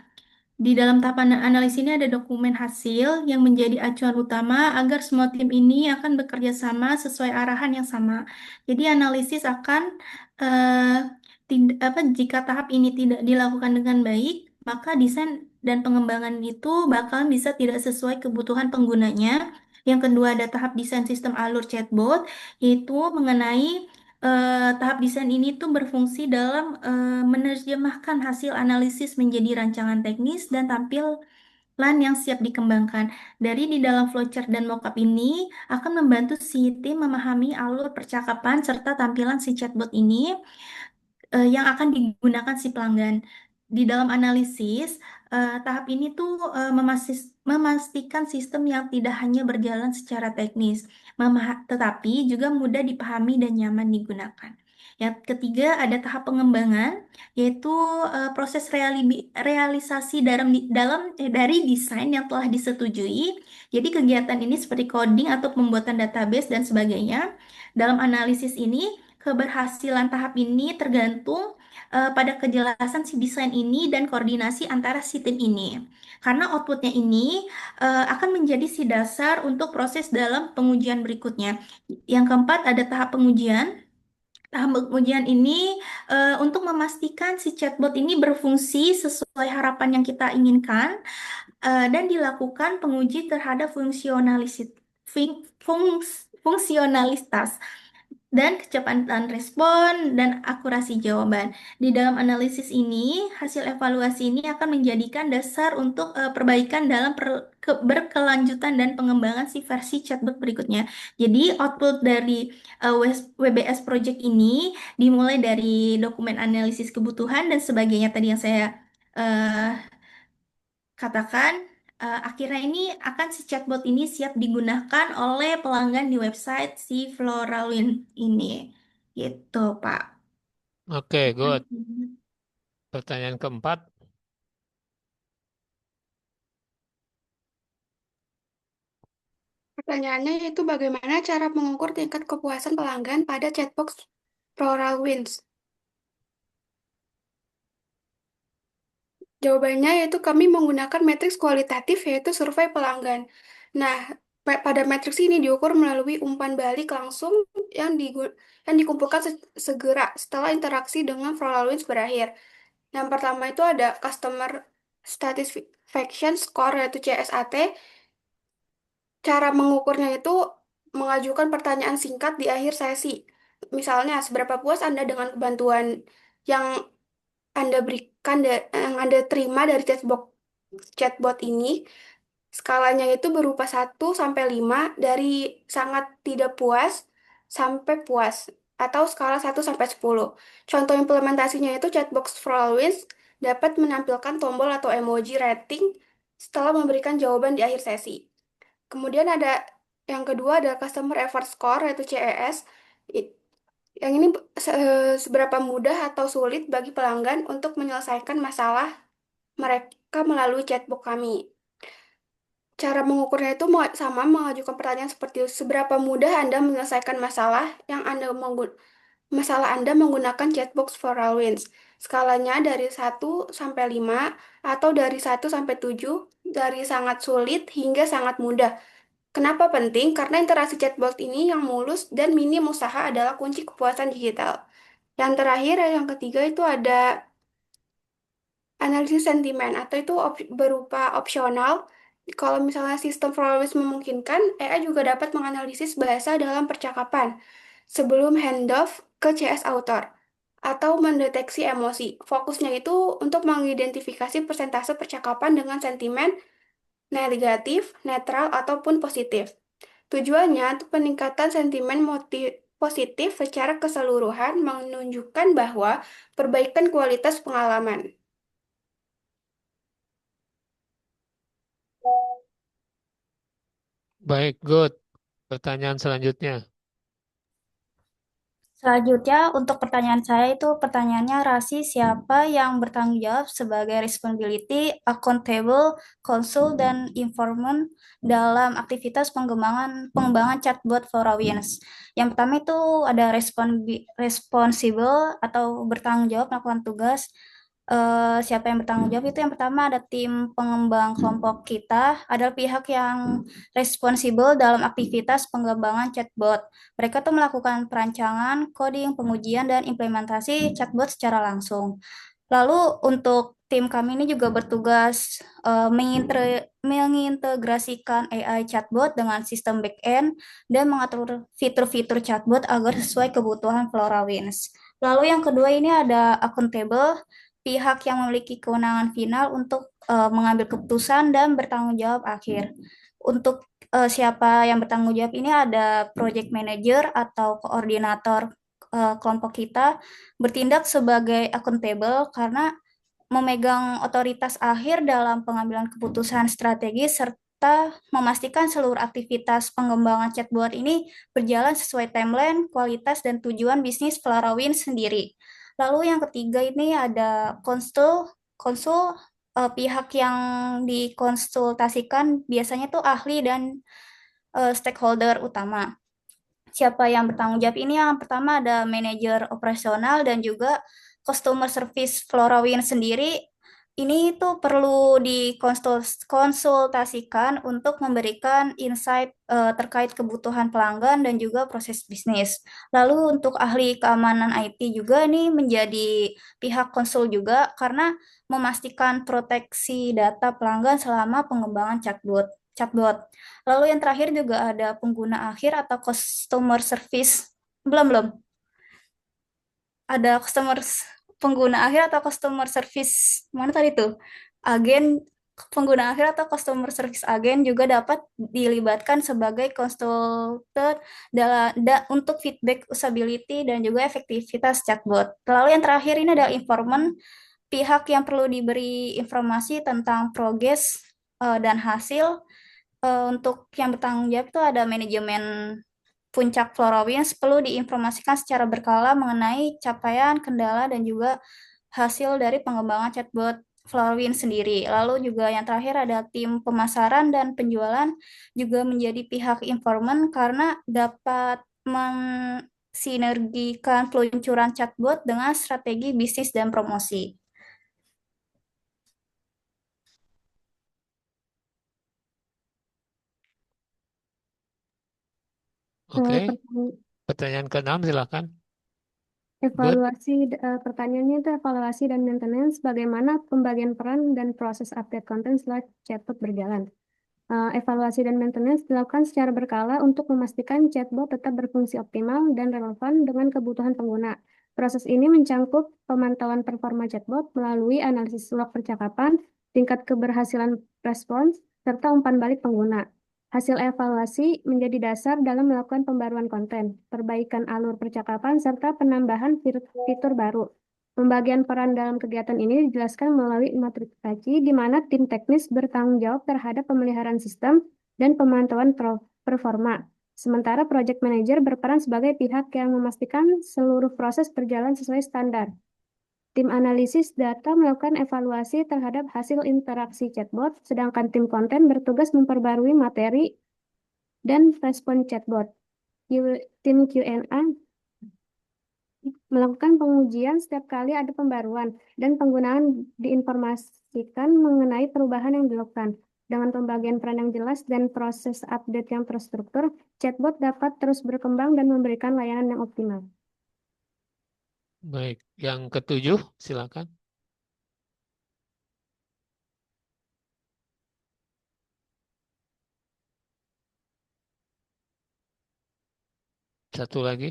Di dalam tahap analisis ini ada dokumen hasil yang menjadi acuan utama agar semua tim ini akan bekerja sama sesuai arahan yang sama. Jadi analisis akan jika tahap ini tidak dilakukan dengan baik, maka desain dan pengembangan itu bakal bisa tidak sesuai kebutuhan penggunanya. Yang kedua ada tahap desain sistem alur chatbot, yaitu mengenai tahap desain ini tuh berfungsi dalam menerjemahkan hasil analisis menjadi rancangan teknis dan tampilan yang siap dikembangkan. Dari di dalam flowchart dan mockup ini akan membantu si tim memahami alur percakapan serta tampilan si chatbot ini yang akan digunakan si pelanggan. Di dalam analisis, tahap ini tuh memastikan sistem yang tidak hanya berjalan secara teknis, tetapi juga mudah dipahami dan nyaman digunakan. Yang ketiga ada tahap pengembangan, yaitu proses realisasi dari desain yang telah disetujui. Jadi kegiatan ini seperti coding atau pembuatan database dan sebagainya. Dalam analisis ini, keberhasilan tahap ini tergantung pada kejelasan si desain ini dan koordinasi antara si tim ini. Karena outputnya ini akan menjadi si dasar untuk proses dalam pengujian berikutnya. Yang keempat ada tahap pengujian. Tahap pengujian ini untuk memastikan si chatbot ini berfungsi sesuai harapan yang kita inginkan dan dilakukan penguji terhadap fungsionalitas dan kecepatan respon dan akurasi jawaban. Di dalam analisis ini, hasil evaluasi ini akan menjadikan dasar untuk perbaikan dalam berkelanjutan dan pengembangan si versi chatbot berikutnya. Jadi, output dari WBS project ini dimulai dari dokumen analisis kebutuhan dan sebagainya tadi yang saya eh, katakan. Akhirnya ini akan si chatbot ini siap digunakan oleh pelanggan di website si Floralwin ini. Gitu, Pak. Oke, good. Pertanyaan keempat. Pertanyaannya yaitu bagaimana cara mengukur tingkat kepuasan pelanggan pada chatbox SolarWinds? Jawabannya yaitu kami menggunakan matriks kualitatif yaitu survei pelanggan. Nah, pada matriks ini diukur melalui umpan balik langsung yang dikumpulkan segera setelah interaksi dengan SolarWinds berakhir. Yang pertama itu ada Customer Satisfaction Score yaitu CSAT. Cara mengukurnya itu mengajukan pertanyaan singkat di akhir sesi. Misalnya, seberapa puas Anda dengan bantuan yang Anda berikan, yang Anda terima dari chatbot ini? Skalanya itu berupa 1 sampai 5 dari sangat tidak puas sampai puas atau skala 1 sampai 10. Contoh implementasinya itu chatbox Flowins dapat menampilkan tombol atau emoji rating setelah memberikan jawaban di akhir sesi. Kemudian ada yang kedua ada Customer Effort Score yaitu CES. Yang ini seberapa mudah atau sulit bagi pelanggan untuk menyelesaikan masalah mereka melalui chatbot kami. Cara mengukurnya itu sama mengajukan pertanyaan seperti seberapa mudah Anda menyelesaikan masalah Anda menggunakan chatbox for all wins. Skalanya dari 1 sampai 5 atau dari 1 sampai 7 dari sangat sulit hingga sangat mudah. Kenapa penting? Karena interaksi chatbot ini yang mulus dan minim usaha adalah kunci kepuasan digital. Yang terakhir, yang ketiga itu ada analisis sentimen atau itu berupa opsional. Kalau misalnya sistem Flowis memungkinkan, AI juga dapat menganalisis bahasa dalam percakapan sebelum handoff ke CS author atau mendeteksi emosi. Fokusnya itu untuk mengidentifikasi persentase percakapan dengan sentimen negatif, netral, ataupun positif. Tujuannya untuk peningkatan sentimen positif secara keseluruhan menunjukkan bahwa perbaikan kualitas pengalaman. Baik, good. Pertanyaan selanjutnya. Selanjutnya, untuk pertanyaan saya itu pertanyaannya Rasi, siapa yang bertanggung jawab sebagai responsibility, accountable, consul, dan informant dalam aktivitas pengembangan chatbot Floralwins. Yang pertama itu ada responsible atau bertanggung jawab melakukan tugas. Siapa yang bertanggung jawab itu yang pertama ada tim pengembang kelompok kita, adalah pihak yang responsibel dalam aktivitas pengembangan chatbot. Mereka tuh melakukan perancangan, coding, pengujian, dan implementasi chatbot secara langsung. Lalu untuk tim kami ini juga bertugas mengintegrasikan AI chatbot dengan sistem backend dan mengatur fitur-fitur chatbot agar sesuai kebutuhan FloraWinds. Lalu yang kedua ini ada accountable, pihak yang memiliki kewenangan final untuk mengambil keputusan dan bertanggung jawab akhir. Untuk siapa yang bertanggung jawab ini ada project manager atau koordinator kelompok kita bertindak sebagai accountable karena memegang otoritas akhir dalam pengambilan keputusan strategis serta memastikan seluruh aktivitas pengembangan chatbot ini berjalan sesuai timeline, kualitas, dan tujuan bisnis Polarawin sendiri. Lalu yang ketiga ini ada konsul pihak yang dikonsultasikan biasanya tuh ahli dan stakeholder utama. siapa yang bertanggung jawab ini. Yang pertama ada manajer operasional dan juga customer service FloraWin sendiri. Ini tuh perlu dikonsultasikan untuk memberikan insight terkait kebutuhan pelanggan dan juga proses bisnis. Lalu untuk ahli keamanan IT juga ini menjadi pihak konsul juga karena memastikan proteksi data pelanggan selama pengembangan chatbot. Lalu yang terakhir juga ada pengguna akhir atau customer service. Belum, belum. Ada pengguna akhir atau customer service. Mana tadi tuh? Agen pengguna akhir atau customer service agen juga dapat dilibatkan sebagai konsultan untuk feedback usability dan juga efektivitas chatbot. Lalu yang terakhir ini ada informan pihak yang perlu diberi informasi tentang progres dan hasil. Untuk yang bertanggung jawab itu ada manajemen puncak FloraWinds perlu diinformasikan secara berkala mengenai capaian, kendala, dan juga hasil dari pengembangan chatbot FloraWinds sendiri. Lalu juga yang terakhir ada tim pemasaran dan penjualan juga menjadi pihak informan karena dapat mensinergikan peluncuran chatbot dengan strategi bisnis dan promosi. Oke, Pertanyaan- pertanyaan ke-6 silakan. Good. Pertanyaannya itu evaluasi dan maintenance, bagaimana pembagian peran dan proses update konten setelah chatbot berjalan. Evaluasi dan maintenance dilakukan secara berkala untuk memastikan chatbot tetap berfungsi optimal dan relevan dengan kebutuhan pengguna. Proses ini mencangkup pemantauan performa chatbot melalui analisis log percakapan, tingkat keberhasilan respons, serta umpan balik pengguna. Hasil evaluasi menjadi dasar dalam melakukan pembaruan konten, perbaikan alur percakapan, serta penambahan fitur baru. Pembagian peran dalam kegiatan ini dijelaskan melalui matriks Kaji, di mana tim teknis bertanggung jawab terhadap pemeliharaan sistem dan pemantauan performa. Sementara project manager berperan sebagai pihak yang memastikan seluruh proses berjalan sesuai standar. Tim analisis data melakukan evaluasi terhadap hasil interaksi chatbot, sedangkan tim konten bertugas memperbarui materi dan respon chatbot. Tim Q&A melakukan pengujian setiap kali ada pembaruan dan penggunaan diinformasikan mengenai perubahan yang dilakukan. Dengan pembagian peran yang jelas dan proses update yang terstruktur, chatbot dapat terus berkembang dan memberikan layanan yang optimal. Baik, yang ke-7 silakan. Satu lagi.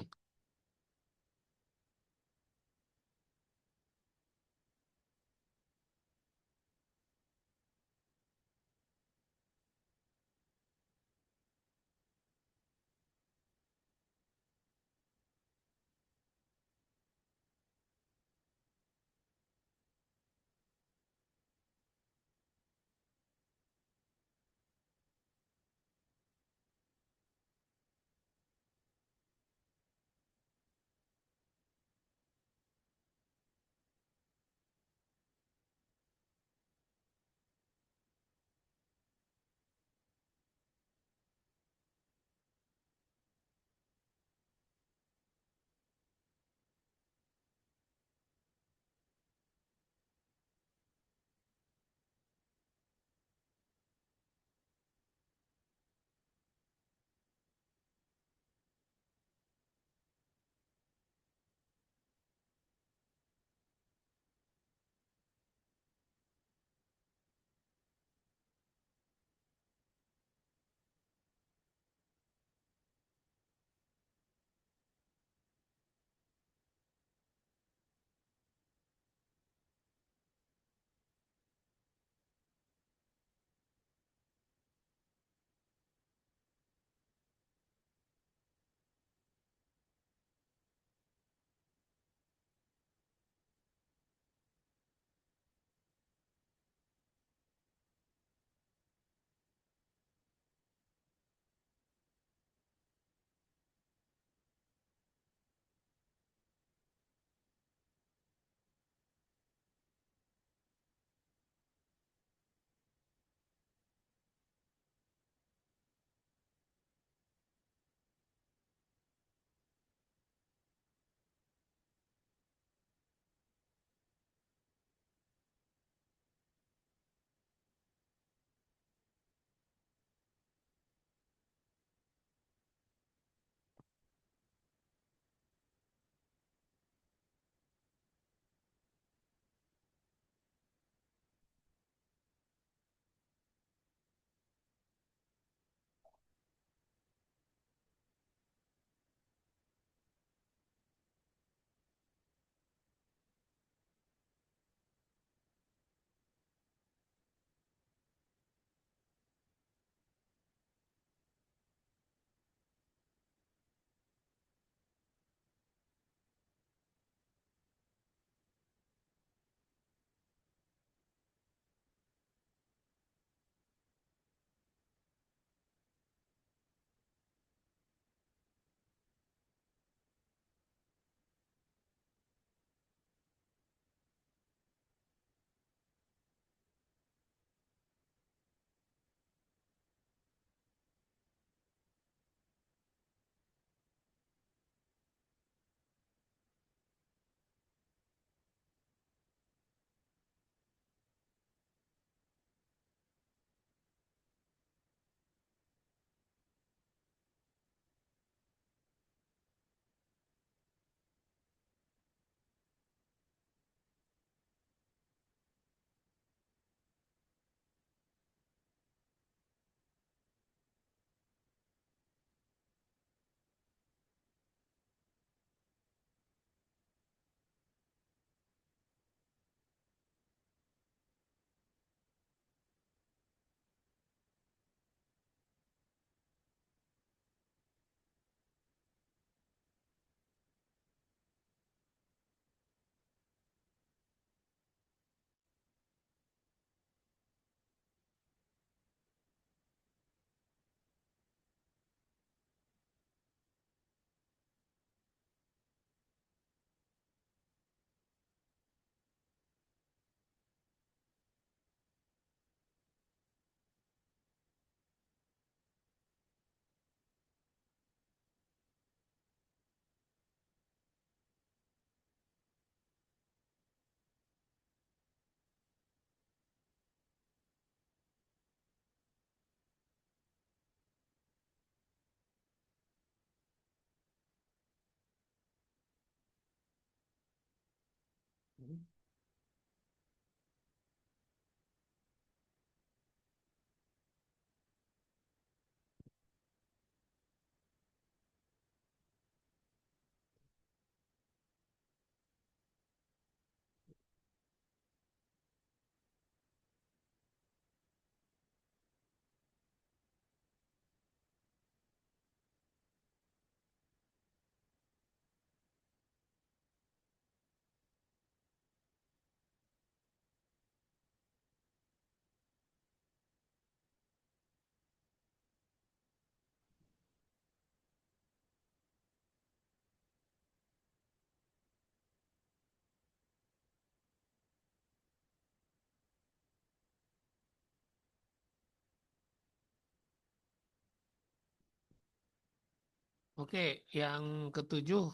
Oke, yang ketujuh,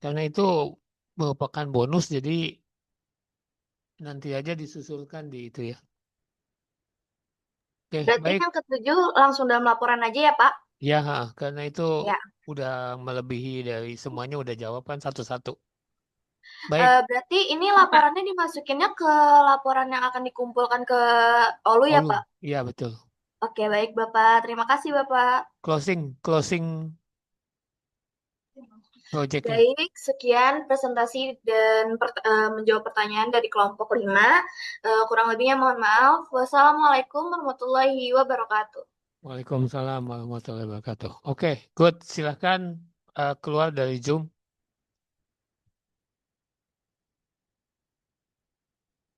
karena itu merupakan bonus, jadi nanti aja disusulkan di itu ya. Oke, Berarti baik. yang ketujuh langsung dalam laporan aja ya, Pak? Ya, karena itu Ya. udah melebihi dari semuanya udah jawab kan satu-satu. Baik, Berarti ini laporannya dimasukinnya ke laporan yang akan dikumpulkan ke Olu ya, Olu. Pak? Iya, betul. Oke, baik, Bapak. Terima kasih, Bapak. Closing projectnya. Baik, sekian presentasi dan menjawab pertanyaan dari kelompok 5. Kurang lebihnya mohon maaf. Wassalamualaikum warahmatullahi wabarakatuh. Waalaikumsalam warahmatullahi wabarakatuh. Oke, good. Silahkan keluar dari Zoom.